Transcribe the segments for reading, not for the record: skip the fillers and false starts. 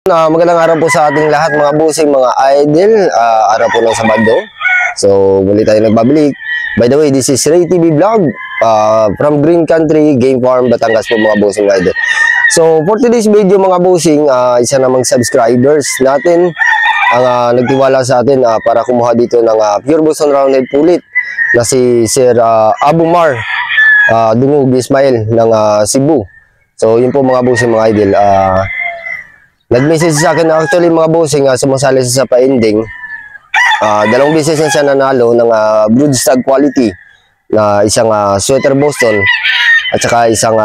Magandang araw po sa ating lahat mga busing, mga idol. Araw po ng Sabado. So muli tayo nagbabalik. By the way, this is Ray TV Vlog from Green Country Game Farm, Batangas po mga busing, mga idol. So for today's video mga busing, isa namang subscribers natin ang nagtiwala sa atin para kumuha dito ng pure Boston Roundhead Pullet na si Sir Abumar Dungog Ismail ng Cebu. So yun po mga busing, mga idol. Nag-message sa akin actually mga bossing, sumasali sa pa-ending. Dalawang beses na siya nanalo ng broodstag quality na isang sweater Boston at saka isang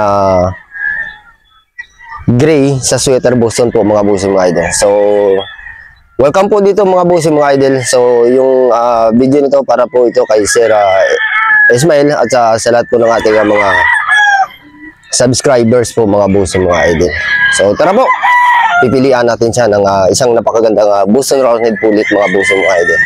gray sa sweater Boston po mga bossing, mga idol. So welcome po dito mga bossing, mga idol. So yung video nito para po ito kay Sir Ismail at sa lahat po ng ating mga subscribers po mga bossing, mga idol. So tara po, pipilian natin siya ng isang napakagandang Boston Roundhead Pullet mga busing, mga idol.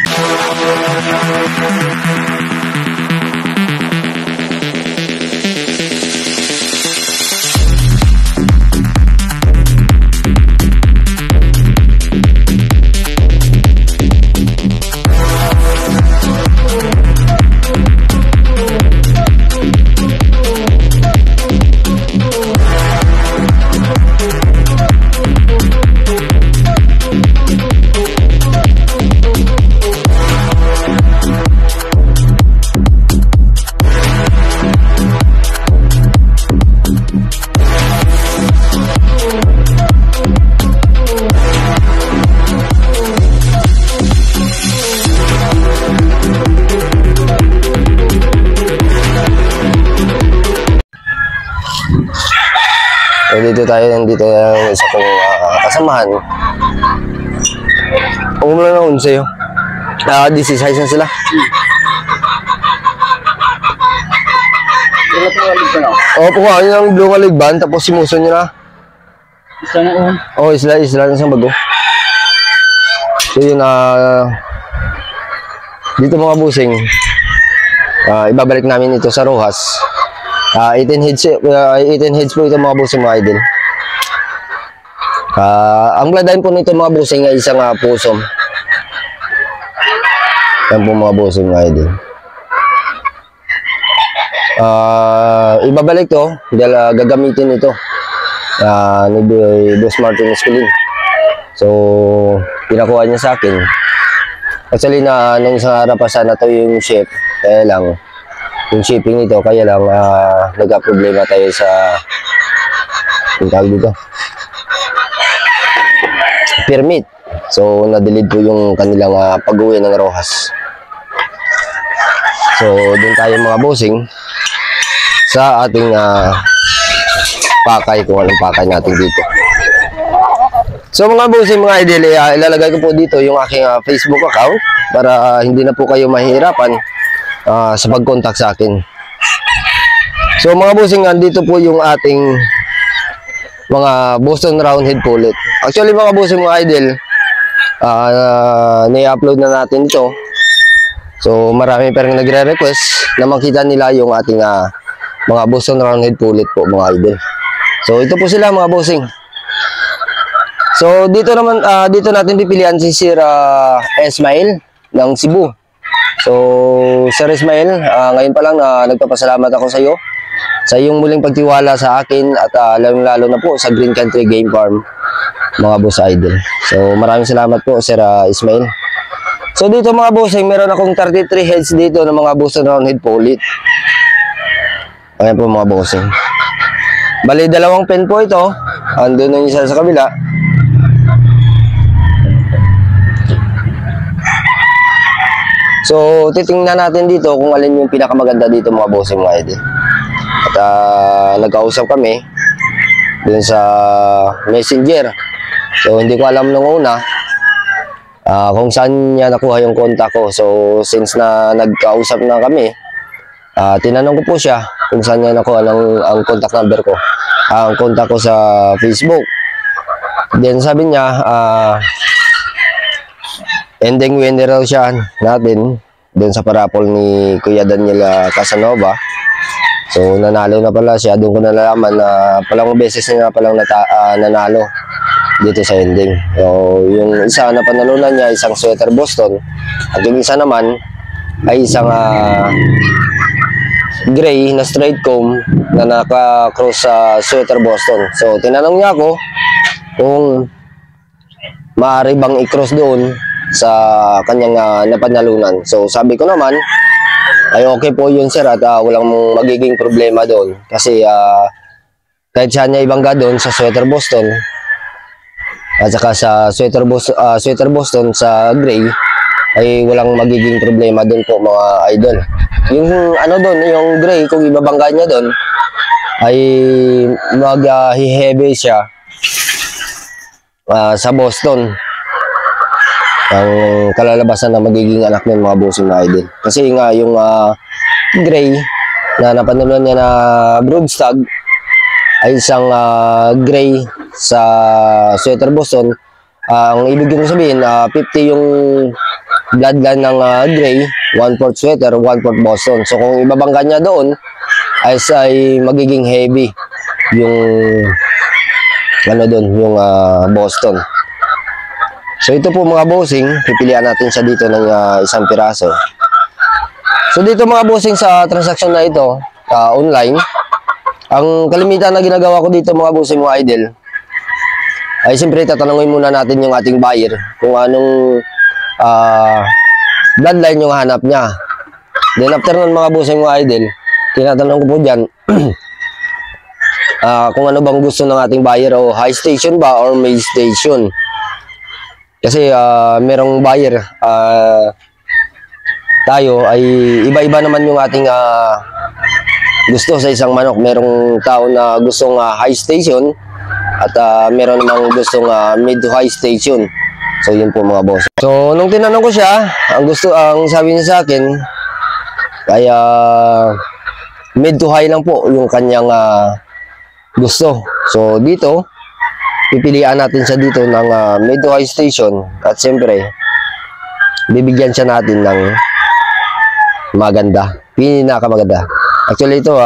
So dito tayo, nandito yung isa kong kasamahan. Umula na sa'yo. This is size na sila. Opo, ano yung blue kalig band, tapos simuso nyo na. Isa na on. Oo, isla na isang bago. So yun, dito mga busing, ibabalik namin ito sa Rojas. 18 heads po ito mga busing, mga idol. Ang bloodline po nito mga busing ay isang pusom. Yan po mga busing, mga idol. Ibabalik to dahil gagamitin ito ni Boss Martin Esculin. So pinakuha niya sa akin. Actually nung isang araw pa sana to yung ship, kaya lang yung shipping nito, kaya lang nagka-problema tayo sa yung tawag dito, permit. So na-delete po yung kanilang pag-uwi ng Rojas. So doon tayo mga bossing sa ating pakay, kung anong pakay natin dito. So mga bossing, mga idol, ilalagay ko po dito yung aking Facebook account para hindi na po kayo mahihirapan sa pag-contact sa akin. So mga bossing, andito po yung ating mga Boston Roundhead Pullet. Actually mga bossing, mga idol, na-upload na natin ito. So marami pa rin nagre-request na makita nila yung ating mga Boston Roundhead Pullet po mga idol. So ito po sila mga bossing. So dito naman, dito natin pipilian si Sir Ismail ng Cebu. So Sir Ismail, ngayon pa lang nagpapasalamat ako sa iyo sa iyong muling pagtiwala sa akin at lalo na po sa Green Country Game Farm mga boss idol. So maraming salamat po Sir Ismail. So dito mga bossing, meron akong 33 heads dito ng mga Boston Roundhead Pullet. Ayan po mga bossing. Bali dalawang pen po ito. Andun yung isa sa kabila. So titingnan natin dito kung alin yung pinakamaganda dito mga bossing, mga idol. At nagkausap kami dun sa Messenger. So hindi ko alam nung una kung saan niya nakuha yung contact ko. So since na nagkausap na kami, tinanong ko po siya kung saan niya nakuha ang contact number ko, ang contact ko sa Facebook. Then sabi niya ending winner daw siya natin doon sa parapol ni Kuya Daniel Casanova. So nanalo na pala siya. Doon ko nalalaman na palang beses na palang nanalo dito sa ending. So, yung isa na panalunan niya, isang sweater Boston. At yung isa naman ay isang gray na straight comb na naka-cross sa sweater Boston. So, tinanong niya ako kung maaari bang i-cross doon sa kanyang napanalunan. So, sabi ko naman, ay okay po yun sir at walang magiging problema doon. Kasi kahit siya niya ibangga doon sa sweater Boston at saka sa sweater Boston sa gray, ay walang magiging problema doon po mga idol. Yung ano doon, yung gray, kung ibabangga niya doon, ay mag-heavy siya sa Boston. Ang kalalabasan na magiging anak ng mga bossing na idol. Kasi nga yung gray na napanalunan niya na broodstag ay isang gray sa sweater Boston. Ang ibig ko sabihin, 50 yung bloodline ng gray, 1/4 sweater, 1/4 Boston. So kung ibabangga niya doon, ay magiging heavy yung ano doon, yung Boston. So ito po mga bossing, pipilian natin siya dito ng isang piraso. So dito mga bossing sa transaction na ito, online, ang kalimitan na ginagawa ko dito mga bossing mga idol, ay siyempre tatanungin muna natin yung ating buyer kung anong bloodline yung hanap niya. Then after nun mga bossing mga idol, tinatanong ko po dyan kung ano bang gusto ng ating buyer, o high station ba or mid station. Kasi merong buyer, tayo ay iba-iba naman yung ating gusto sa isang manok. Merong tao na gustong high station at meron namang gustong mid to high station. So yun po mga boss. So nung tinanong ko siya, ang sabi niya sa akin ay mid to high lang po yung kanyang gusto. So dito pipilian natin siya dito ng mid to high station at siyempre bibigyan siya natin ng maganda, pinakamaganda. Actually ito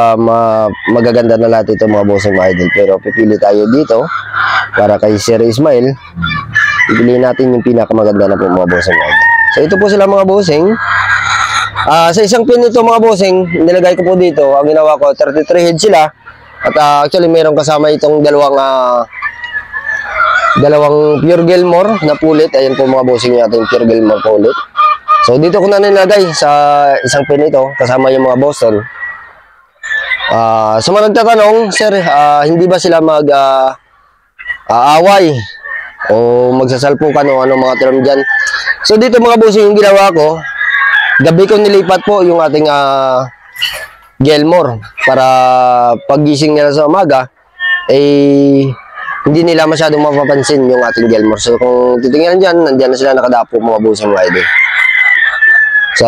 magaganda na lahat ito mga bossing mga idol, pero pipili tayo dito para kay Sir Ismail. Pipiliin natin yung pinakamaganda na po mga bossing mga idol. So ito po sila mga bossing. Sa isang pin nito mga bossing, nilagay ko po dito, ang ginawa ko 33 head sila at actually mayroong kasama itong dalawang pure Gilmore na pulit. Ayan po mga bossing natin, pure Gilmore pulit. So dito ko na nilagay sa isang pin ito kasama yung mga Boston. So mga nagtatanong, sir, hindi ba sila aaway o magsasalpukan o anong mga term dyan? So dito mga bossing yung ginawa ko, gabi ko nilipat po yung ating Gilmore para paggising nila sa umaga hindi nila masyadong mapapansin yung ating Gilmore. So kung titingnan dyan, nandiyan na sila nakadapo mga bossing mga idol. So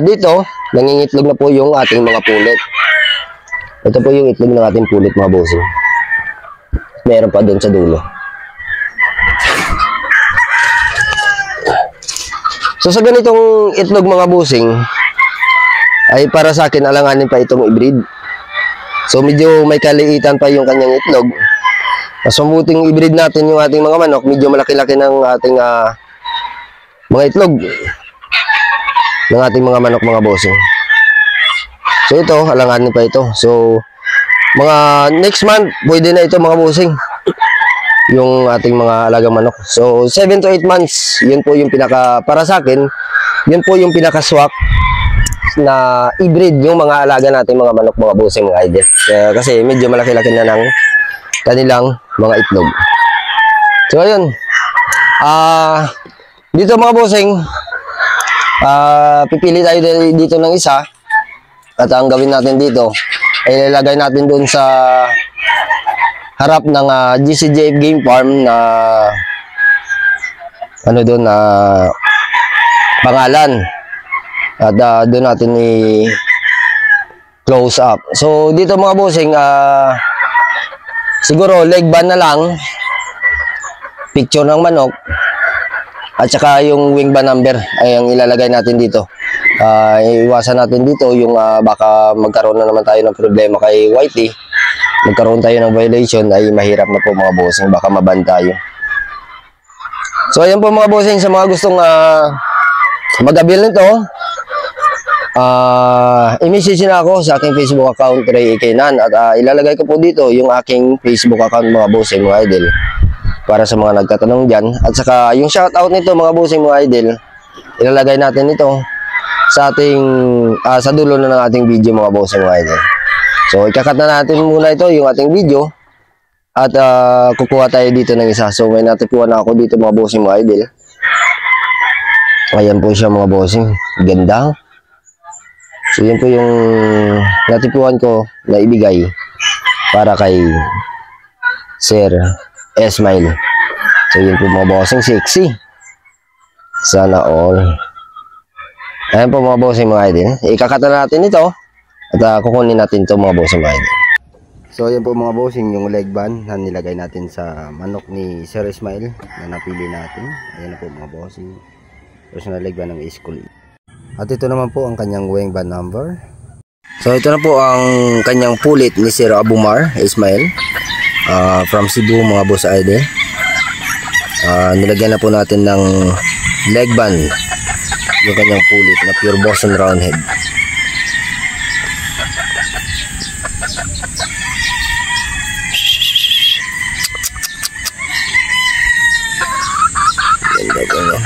dito, nangingitlog na po yung ating mga pulit. Ito po yung itlog ng ating pulit mga bossing. Meron pa doon sa dulo. So sa ganitong itlog mga bossing, ay para sa akin alanganin pa itong i-breed. So medyo may kaliitan pa yung kanyang itlog. Mas mabuting i-breed natin yung ating mga manok, medyo malaki-laki ng ating mga itlog ng ating mga manok mga bossing. So ito, alanganin pa ito. So mga next month, pwede na ito mga bossing, yung ating mga alagang manok. So 7 to 8 months, yun po yung para sa akin, yun po yung pinaka-swak na i-breed yung mga alaga natin mga manok mga bossing mga idol. Kasi medyo malaki-laki na ng kanilang mga itlog. So ayun, dito mga bossing, pipili tayo dito ng isa at ang gawin natin dito ay ilalagay natin doon sa harap ng GCJF Game Farm na ano doon na pangalan at doon natin i-close up. So dito mga bossing, siguro leg band na lang, picture ng manok at saka yung wing band number ay ang ilalagay natin dito. Iwasan natin dito yung baka magkaroon na naman tayo ng problema kay Whitey, magkaroon tayo ng violation, ay mahirap na po mga bossing, baka maban tayo. So ayan po mga bossing, sa mga gustong mag-avail nito, i-message na ako sa aking Facebook account, Ray Ikenan, at ilalagay ko po dito yung aking Facebook account mga bossing mga idol para sa mga nagtatanong dyan. At saka yung shoutout nito mga bossing mga idol, ilalagay natin ito sa ating sa dulo na ng ating video mga bossing mga idol. So ikakat na natin muna ito yung ating video at kukuha tayo dito ng isa. So may natipuan na ako dito mga bossing mga idol. Ayan po siya mga bossing, ganda. So yan po yung natipuan ko na ibigay para kay Sir Esmail. So yun po mga bossing, sexy. Sana all. Ayan po mga bossing mga idol. Ikakata natin ito at kukunin natin ito mga bossing mga idol. So ayan po mga bossing, yung leg band na nilagay natin sa manok ni Sir Esmail na napili natin. Ayan na po mga bossing, personal leg band ng school. At ito naman po ang kanyang weighing band number. So ito na po ang kanyang pulit ni Sir Abumar Ismail from Cebu mga boss idol. Nilagyan na po natin ng leg band yung kanyang pulit na pure Boston Roundhead. Ganda.